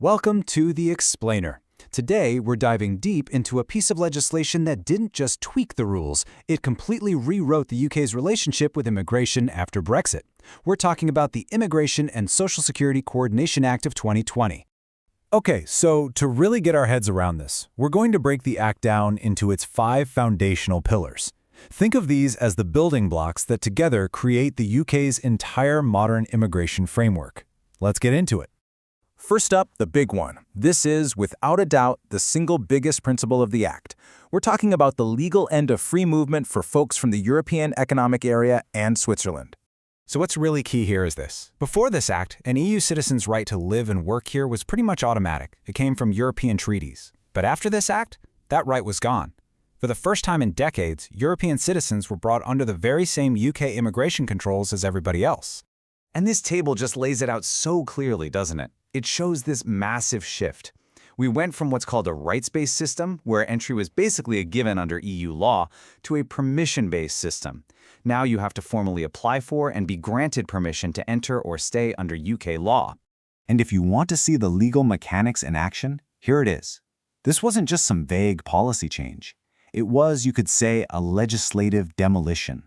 Welcome to The Explainer. Today, we're diving deep into a piece of legislation that didn't just tweak the rules, it completely rewrote the UK's relationship with immigration after Brexit. We're talking about the Immigration and Social Security Co-ordination Act of 2020. Okay, so to really get our heads around this, we're going to break the Act down into its 5 foundational pillars. Think of these as the building blocks that together create the UK's entire modern immigration framework. Let's get into it. First up, the big one. This is, without a doubt, the single biggest principle of the Act. We're talking about the legal end of free movement for folks from the European Economic Area and Switzerland. So what's really key here is this. Before this Act, an EU citizen's right to live and work here was pretty much automatic. It came from European treaties. But after this Act, that right was gone. For the first time in decades, European citizens were brought under the very same UK immigration controls as everybody else. And this table just lays it out so clearly, doesn't it? It shows this massive shift. We went from what's called a rights-based system, where entry was basically a given under EU law, to a permission-based system. Now you have to formally apply for and be granted permission to enter or stay under UK law. And if you want to see the legal mechanics in action, here it is. This wasn't just some vague policy change. It was, you could say, a legislative demolition.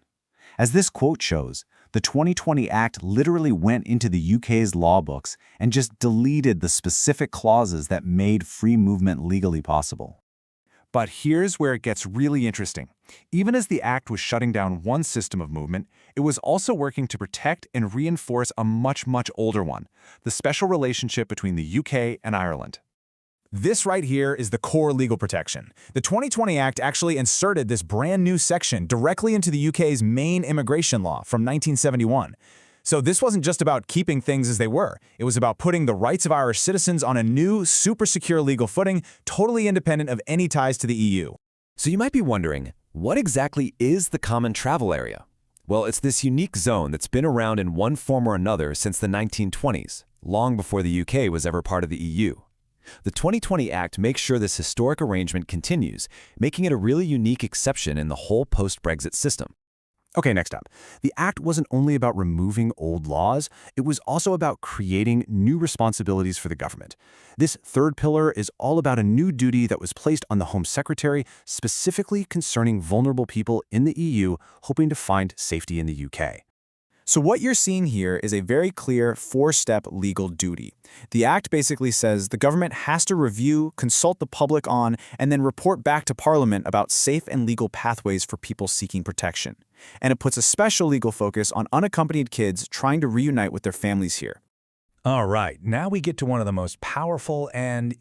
As this quote shows, the 2020 Act literally went into the UK's law books and just deleted the specific clauses that made free movement legally possible. But here's where it gets really interesting. Even as the Act was shutting down one system of movement, it was also working to protect and reinforce a much older one, the special relationship between the UK and Ireland. This right here is the core legal protection. The 2020 Act actually inserted this brand new section directly into the UK's main immigration law from 1971. So this wasn't just about keeping things as they were. It was about putting the rights of Irish citizens on a new, super secure legal footing, totally independent of any ties to the EU. So you might be wondering, what exactly is the Common Travel Area? Well, it's this unique zone that's been around in one form or another since the 1920s, long before the UK was ever part of the EU. The 2020 Act makes sure this historic arrangement continues, making it a really unique exception in the whole post-Brexit system. Okay, next up. The Act wasn't only about removing old laws, it was also about creating new responsibilities for the government. This third pillar is all about a new duty that was placed on the Home Secretary, specifically concerning vulnerable people in the EU hoping to find safety in the UK. So what you're seeing here is a very clear 4-step legal duty. The Act basically says the government has to review, consult the public on, and then report back to Parliament about safe and legal pathways for people seeking protection. And it puts a special legal focus on unaccompanied kids trying to reunite with their families here. All right, now we get to one of the most powerful and,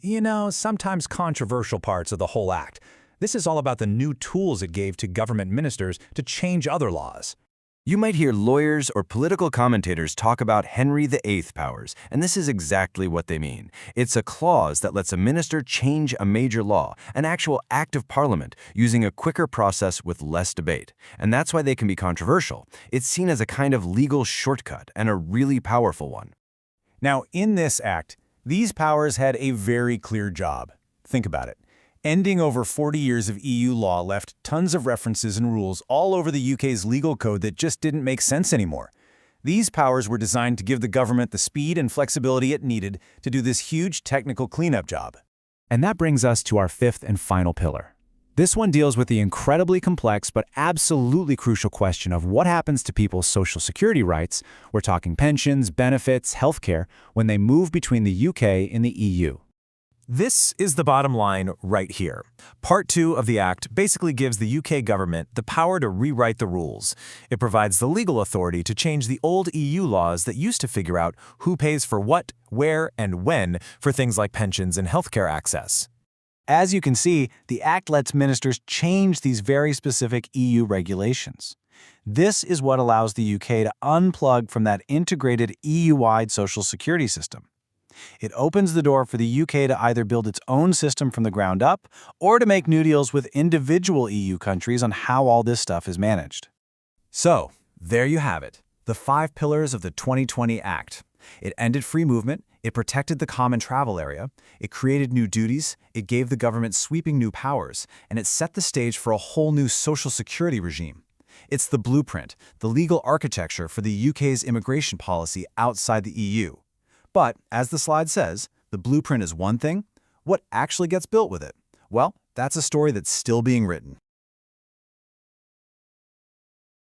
sometimes controversial parts of the whole Act. This is all about the new tools it gave to government ministers to change other laws. You might hear lawyers or political commentators talk about Henry VIII powers, and this is exactly what they mean. It's a clause that lets a minister change a major law, an actual act of parliament, using a quicker process with less debate. And that's why they can be controversial. It's seen as a kind of legal shortcut, and a really powerful one. Now, in this Act, these powers had a very clear job. Think about it. Ending over 40 years of EU law left tons of references and rules all over the UK's legal code that just didn't make sense anymore. These powers were designed to give the government the speed and flexibility it needed to do this huge technical cleanup job. And that brings us to our 5th and final pillar. This one deals with the incredibly complex but absolutely crucial question of what happens to people's social security rights, we're talking pensions, benefits, healthcare, when they move between the UK and the EU. This is the bottom line right here. Part 2 of the Act basically gives the UK government the power to rewrite the rules. It provides the legal authority to change the old EU laws that used to figure out who pays for what, where, and when for things like pensions and healthcare access. As you can see, the Act lets ministers change these very specific EU regulations. This is what allows the UK to unplug from that integrated EU-wide social security system. It opens the door for the UK to either build its own system from the ground up or to make new deals with individual EU countries on how all this stuff is managed. So, there you have it, the 5 pillars of the 2020 Act. It ended free movement, it protected the Common Travel Area, it created new duties, it gave the government sweeping new powers, and it set the stage for a whole new social security regime. It's the blueprint, the legal architecture for the UK's immigration policy outside the EU. But, as the slide says, The blueprint is one thing. What actually gets built with it? Well, that's a story that's still being written.